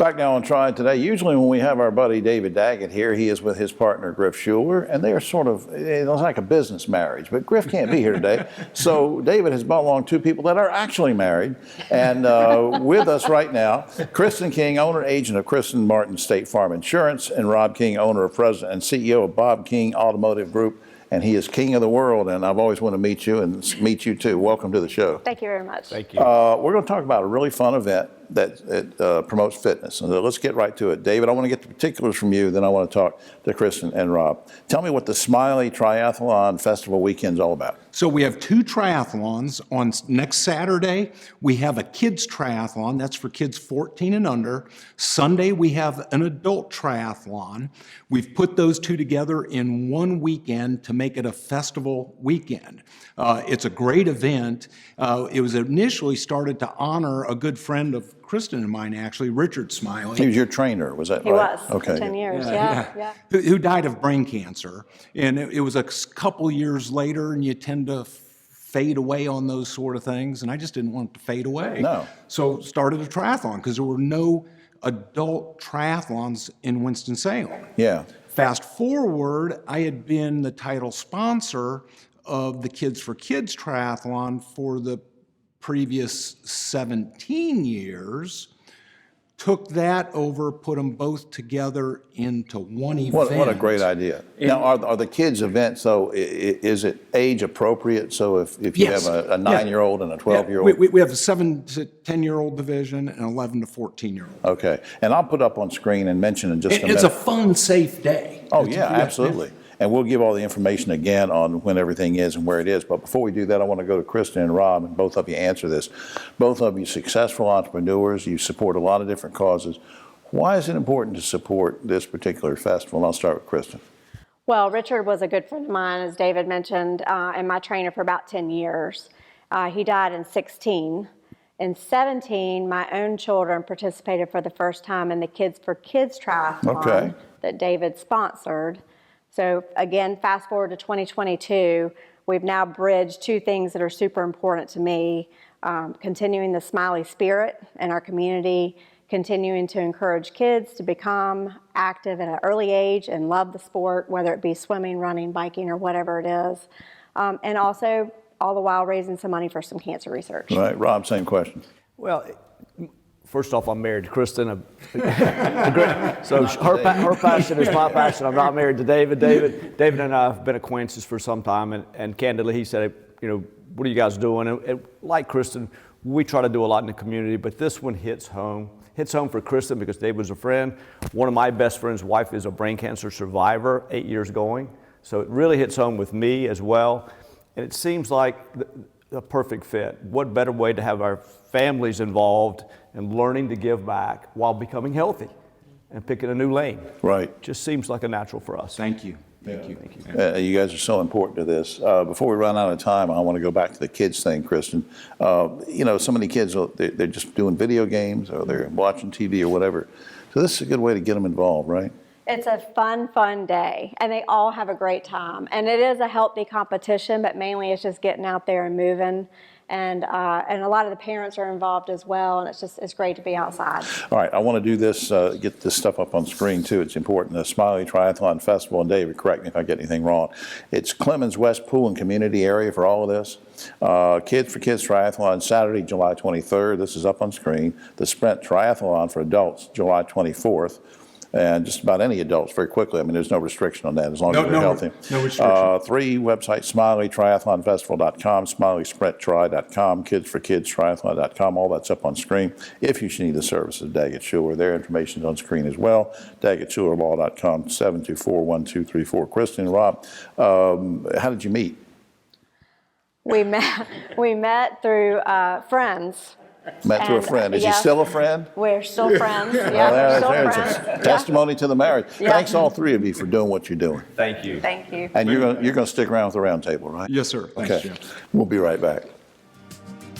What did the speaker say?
Back now on Triad today. Usually when we have our buddy David Daggett here, he is with his partner Griff Shuler, and they are sort of, it's like a business marriage, but Griff can't be here today. So David has brought along two people that are actually married, and with us right now, Kristen King, owner agent of Kristen Martin State Farm Insurance, and Rob King, owner, president, and CEO of Bob King Automotive Group. And he is king of the world, and I've always wanted to meet you and meet you too. Welcome to the show. Thank you very much. Thank you. We're going to talk about a really fun event that promotes fitness. And let's get right to it. David, I want to get the particulars from you, then I want to talk to Kristen and Rob. Tell me what the Smiley Triathlon Festival weekend is all about. So we have two triathlons on next Saturday. We have a kids triathlon, that's for kids 14 and under. Sunday we have an adult triathlon. We've put those two together in one weekend to make it a festival weekend. It's a great event. It was initially started to honor a good friend of Kristen and mine, actually, Richard Smiley. He was your trainer, was that right? He was, okay. for 10 years, yeah. Who died of brain cancer. And it was a couple years later, and you tend to fade away on those sort of things, and I just didn't want it to fade away. No. So started a triathlon, because there were no adult triathlons in Winston-Salem. Yeah. Fast forward, I had been the title sponsor of the Kids for Kids triathlon for the previous 17 years, took that over, put them both together into one event. What a great idea. Now, are the kids' events, though, is it age appropriate? So if you Yes. have a 9-year-old and a 12-year-old? We have a 7 to 10-year-old division and 11 to 14-year-old. Okay. And I'll put up on screen and mention in just a minute. It's a fun, safe day. Oh, yeah, absolutely. And we'll give all the information again on when everything is and where it is. But before we do that, I want to go to Kristen and Rob, and both of you answer this. Both of you successful entrepreneurs. You support a lot of different causes. Why is it important to support this particular festival? And I'll start with Kristen. Well, Richard was a good friend of mine, as David mentioned, and my trainer for about 10 years. He died in 16. In 17, my own children participated for the first time in the Kids for Kids triathlon that David sponsored. So again, fast forward to 2022, we've now bridged two things that are super important to me, continuing the Smiley spirit in our community, continuing to encourage kids to become active at an early age and love the sport, whether it be swimming, running, biking, or whatever it is, and also all the while raising some money for some cancer research. Right, Rob, same question. Well, first off, I'm married to Kristen. So her passion is my passion. I'm not married to David. David and I have been acquaintances for some time, and candidly, he said, what are you guys doing? And like Kristen, we try to do a lot in the community, but this one hits home. Hits home for Kristen because David was a friend. One of my best friend's wife is a brain cancer survivor, 8 years going. So it really hits home with me as well. And it seems like the perfect fit. What better way to have our families involved and learning to give back while becoming healthy and picking a new lane. Right. Just seems like a natural for us. Thank you. Thank you. You guys are so important to this. Before we run out of time, I want to go back to the kids thing, Kristen. So many kids, they're just doing video games or they're watching TV or whatever. So this is a good way to get them involved, right? It's a fun day, and they all have a great time. And it is a healthy competition, but mainly it's just getting out there and moving. And a lot of the parents are involved as well, and it's great to be outside. All right, I want to do this, get this stuff up on screen too. It's important. The Smiley Triathlon Festival, and David, correct me if I get anything wrong. It's Clemens West Pool and Community Area for all of this. Kids for Kids Triathlon, Saturday, July 23rd. This is up on screen. The Sprint Triathlon for adults, July 24th. And just about any adults, very quickly. I mean, there's no restriction on that as long as you're healthy. No restriction. 3 websites, SmileyTriathlonFestival.com, SmileySprintTri.com, KidsForKidsTriathlon.com. All that's up on screen. If you should need the services of Daggett Shuler, their information is on screen as well. DaggettShulerLaw.com, 724-1234. Kristen and Rob, how did you meet? We met through friends. Met through a friend. Is he still a friend? We're still friends. Yeah, there's a testimony to the marriage. Yeah. Thanks all three of you for doing what you're doing. Thank you. Thank you. And you're going to stick around with the round table, right? Yes, sir. Thanks, Okay. Jeff. We'll be right back.